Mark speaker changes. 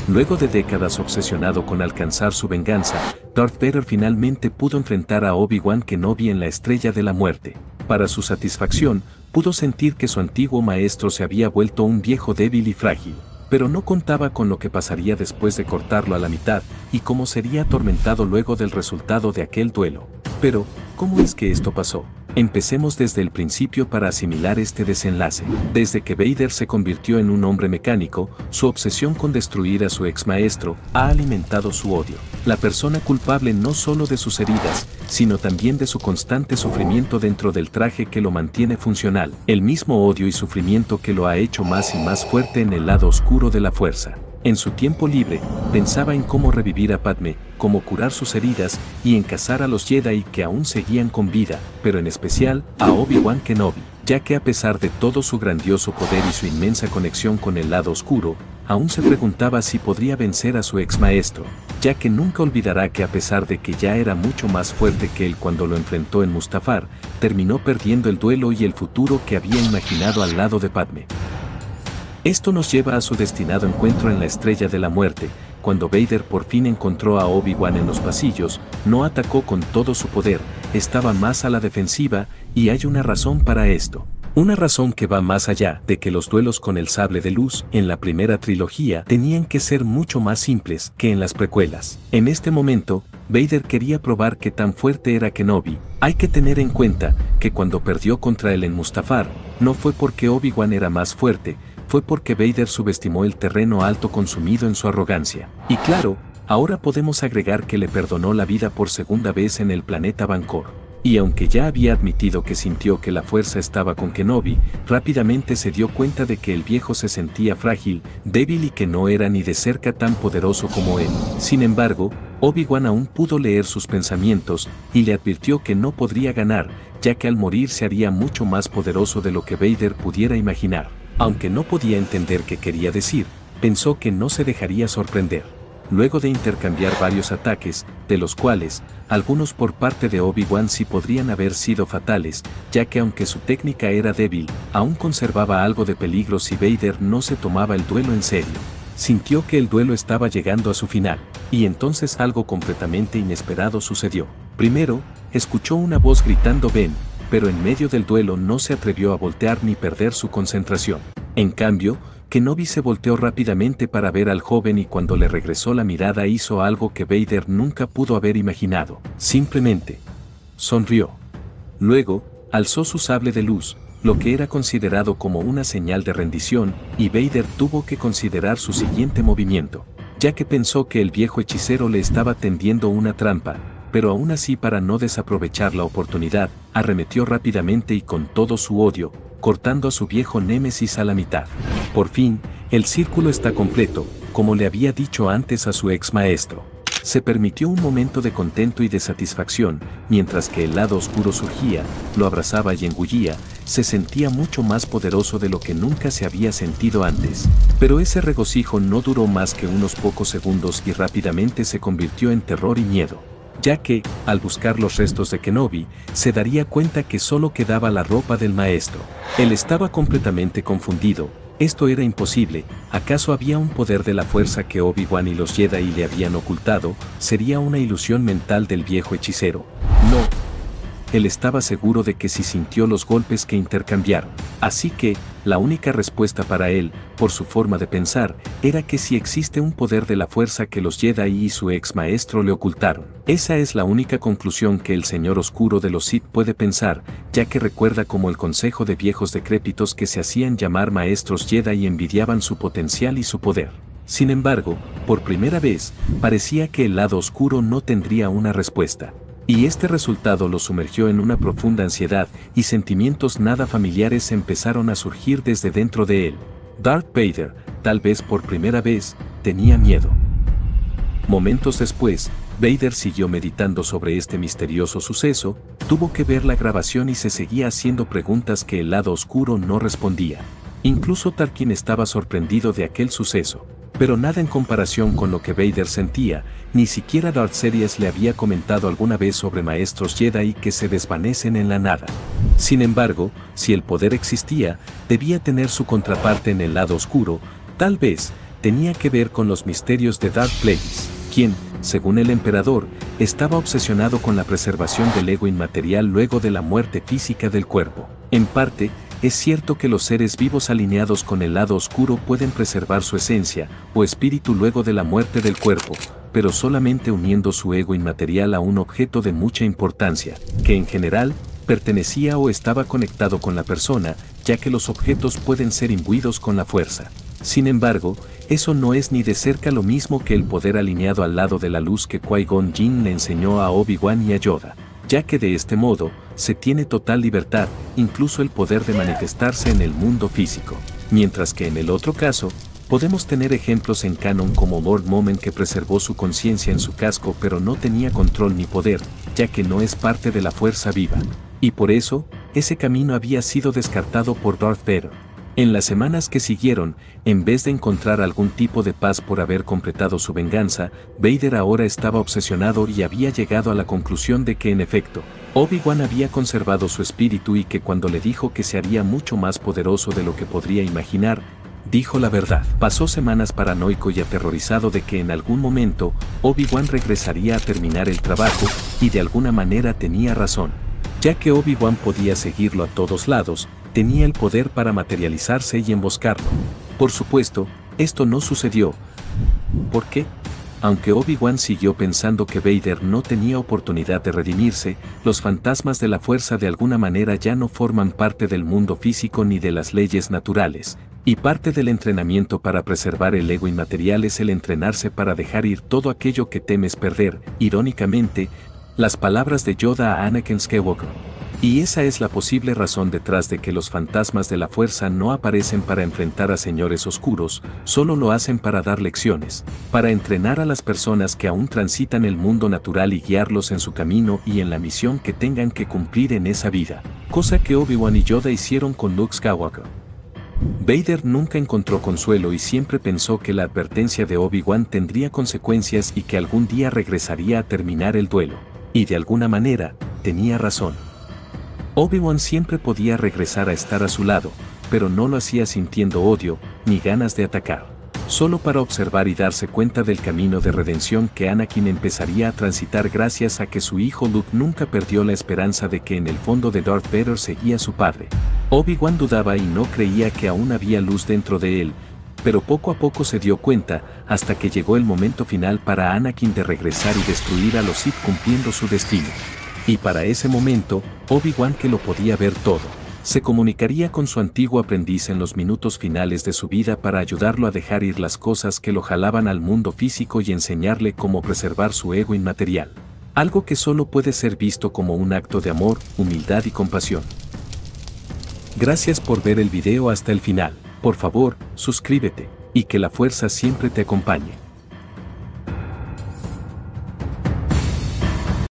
Speaker 1: Luego de décadas obsesionado con alcanzar su venganza, Darth Vader finalmente pudo enfrentar a Obi-Wan Kenobi en la Estrella de la Muerte. Para su satisfacción, pudo sentir que su antiguo maestro se había vuelto un viejo débil y frágil, pero no contaba con lo que pasaría después de cortarlo a la mitad y cómo sería atormentado luego del resultado de aquel duelo. Pero, ¿cómo es que esto pasó? Empecemos desde el principio para asimilar este desenlace. Desde que Vader se convirtió en un hombre mecánico, su obsesión con destruir a su ex maestro ha alimentado su odio. La persona culpable no solo de sus heridas, sino también de su constante sufrimiento dentro del traje que lo mantiene funcional. El mismo odio y sufrimiento que lo ha hecho más y más fuerte en el lado oscuro de la fuerza. En su tiempo libre, pensaba en cómo revivir a Padmé, cómo curar sus heridas y en cazar a los Jedi que aún seguían con vida, pero en especial a Obi-Wan Kenobi, ya que a pesar de todo su grandioso poder y su inmensa conexión con el lado oscuro, aún se preguntaba si podría vencer a su ex maestro, ya que nunca olvidará que a pesar de que ya era mucho más fuerte que él cuando lo enfrentó en Mustafar, terminó perdiendo el duelo y el futuro que había imaginado al lado de Padmé. Esto nos lleva a su destinado encuentro en la Estrella de la Muerte. Cuando Vader por fin encontró a Obi-Wan en los pasillos, no atacó con todo su poder, estaba más a la defensiva, y hay una razón para esto. Una razón que va más allá de que los duelos con el sable de luz en la primera trilogía tenían que ser mucho más simples que en las precuelas. En este momento, Vader quería probar qué tan fuerte era Kenobi. Hay que tener en cuenta que cuando perdió contra él en Mustafar, no fue porque Obi-Wan era más fuerte, fue porque Vader subestimó el terreno alto consumido en su arrogancia. Y claro, ahora podemos agregar que le perdonó la vida por segunda vez en el planeta Vancor. Y aunque ya había admitido que sintió que la fuerza estaba con Kenobi, rápidamente se dio cuenta de que el viejo se sentía frágil, débil y que no era ni de cerca tan poderoso como él. Sin embargo, Obi-Wan aún pudo leer sus pensamientos y le advirtió que no podría ganar, ya que al morir se haría mucho más poderoso de lo que Vader pudiera imaginar. Aunque no podía entender qué quería decir, pensó que no se dejaría sorprender. Luego de intercambiar varios ataques, de los cuales, algunos por parte de Obi-Wan sí podrían haber sido fatales, ya que aunque su técnica era débil, aún conservaba algo de peligro si Vader no se tomaba el duelo en serio. Sintió que el duelo estaba llegando a su final, y entonces algo completamente inesperado sucedió. Primero, escuchó una voz gritando "ven", pero en medio del duelo no se atrevió a voltear ni perder su concentración. En cambio, Kenobi se volteó rápidamente para ver al joven y cuando le regresó la mirada hizo algo que Vader nunca pudo haber imaginado. Simplemente sonrió. Luego, alzó su sable de luz, lo que era considerado como una señal de rendición, y Vader tuvo que considerar su siguiente movimiento, ya que pensó que el viejo hechicero le estaba tendiendo una trampa, pero aún así para no desaprovechar la oportunidad, arremetió rápidamente y con todo su odio, cortando a su viejo némesis a la mitad. Por fin, el círculo está completo, como le había dicho antes a su ex maestro. Se permitió un momento de contento y de satisfacción, mientras que el lado oscuro surgía, lo abrazaba y engullía, se sentía mucho más poderoso de lo que nunca se había sentido antes. Pero ese regocijo no duró más que unos pocos segundos y rápidamente se convirtió en terror y miedo, ya que, al buscar los restos de Kenobi, se daría cuenta que solo quedaba la ropa del maestro. Él estaba completamente confundido. Esto era imposible. ¿Acaso había un poder de la fuerza que Obi-Wan y los Jedi le habían ocultado? ¿Sería una ilusión mental del viejo hechicero? No. Él estaba seguro de que sí sintió los golpes que intercambiaron. Así que, la única respuesta para él, por su forma de pensar, era que sí existe un poder de la fuerza que los Jedi y su ex maestro le ocultaron. Esa es la única conclusión que el Señor Oscuro de los Sith puede pensar, ya que recuerda como el consejo de viejos decrépitos que se hacían llamar maestros Jedi y envidiaban su potencial y su poder. Sin embargo, por primera vez, parecía que el lado oscuro no tendría una respuesta. Y este resultado lo sumergió en una profunda ansiedad y sentimientos nada familiares empezaron a surgir desde dentro de él. Darth Vader, tal vez por primera vez, tenía miedo. Momentos después, Vader siguió meditando sobre este misterioso suceso, tuvo que ver la grabación y se seguía haciendo preguntas que el lado oscuro no respondía. Incluso Tarkin estaba sorprendido de aquel suceso. Pero nada en comparación con lo que Vader sentía, ni siquiera Darth Sidious le había comentado alguna vez sobre maestros Jedi que se desvanecen en la nada. Sin embargo, si el poder existía, debía tener su contraparte en el lado oscuro, tal vez tenía que ver con los misterios de Darth Plagueis, quien, según el emperador, estaba obsesionado con la preservación del ego inmaterial luego de la muerte física del cuerpo. En parte, es cierto que los seres vivos alineados con el lado oscuro pueden preservar su esencia o espíritu luego de la muerte del cuerpo, pero solamente uniendo su ego inmaterial a un objeto de mucha importancia, que en general pertenecía o estaba conectado con la persona, ya que los objetos pueden ser imbuidos con la fuerza. Sin embargo, eso no es ni de cerca lo mismo que el poder alineado al lado de la luz que Qui-Gon Jinn le enseñó a Obi-Wan y a Yoda, ya que de este modo, se tiene total libertad, incluso el poder de manifestarse en el mundo físico. Mientras que en el otro caso, podemos tener ejemplos en canon como Lord Moment, que preservó su conciencia en su casco pero no tenía control ni poder, ya que no es parte de la fuerza viva. Y por eso, ese camino había sido descartado por Darth Vader. En las semanas que siguieron, en vez de encontrar algún tipo de paz por haber completado su venganza, Vader ahora estaba obsesionado y había llegado a la conclusión de que en efecto, Obi-Wan había conservado su espíritu y que cuando le dijo que se haría mucho más poderoso de lo que podría imaginar, dijo la verdad. Pasó semanas paranoico y aterrorizado de que en algún momento, Obi-Wan regresaría a terminar el trabajo, y de alguna manera tenía razón. Ya que Obi-Wan podía seguirlo a todos lados, tenía el poder para materializarse y emboscarlo. Por supuesto, esto no sucedió. ¿Por qué? Aunque Obi-Wan siguió pensando que Vader no tenía oportunidad de redimirse, los fantasmas de la fuerza de alguna manera ya no forman parte del mundo físico ni de las leyes naturales, y parte del entrenamiento para preservar el ego inmaterial es el entrenarse para dejar ir todo aquello que temes perder. Irónicamente, las palabras de Yoda a Anakin Skywalker. Y esa es la posible razón detrás de que los fantasmas de la fuerza no aparecen para enfrentar a señores oscuros, solo lo hacen para dar lecciones, para entrenar a las personas que aún transitan el mundo natural y guiarlos en su camino y en la misión que tengan que cumplir en esa vida, cosa que Obi-Wan y Yoda hicieron con Luke Skywalker. Vader nunca encontró consuelo y siempre pensó que la advertencia de Obi-Wan tendría consecuencias y que algún día regresaría a terminar el duelo, y de alguna manera, tenía razón. Obi-Wan siempre podía regresar a estar a su lado, pero no lo hacía sintiendo odio, ni ganas de atacar. Solo para observar y darse cuenta del camino de redención que Anakin empezaría a transitar gracias a que su hijo Luke nunca perdió la esperanza de que en el fondo de Darth Vader seguía a su padre. Obi-Wan dudaba y no creía que aún había luz dentro de él, pero poco a poco se dio cuenta, hasta que llegó el momento final para Anakin de regresar y destruir a los Sith cumpliendo su destino. Y para ese momento, Obi-Wan, que lo podía ver todo, se comunicaría con su antiguo aprendiz en los minutos finales de su vida para ayudarlo a dejar ir las cosas que lo jalaban al mundo físico y enseñarle cómo preservar su ego inmaterial. Algo que solo puede ser visto como un acto de amor, humildad y compasión. Gracias por ver el video hasta el final. Por favor, suscríbete, y que la fuerza siempre te acompañe.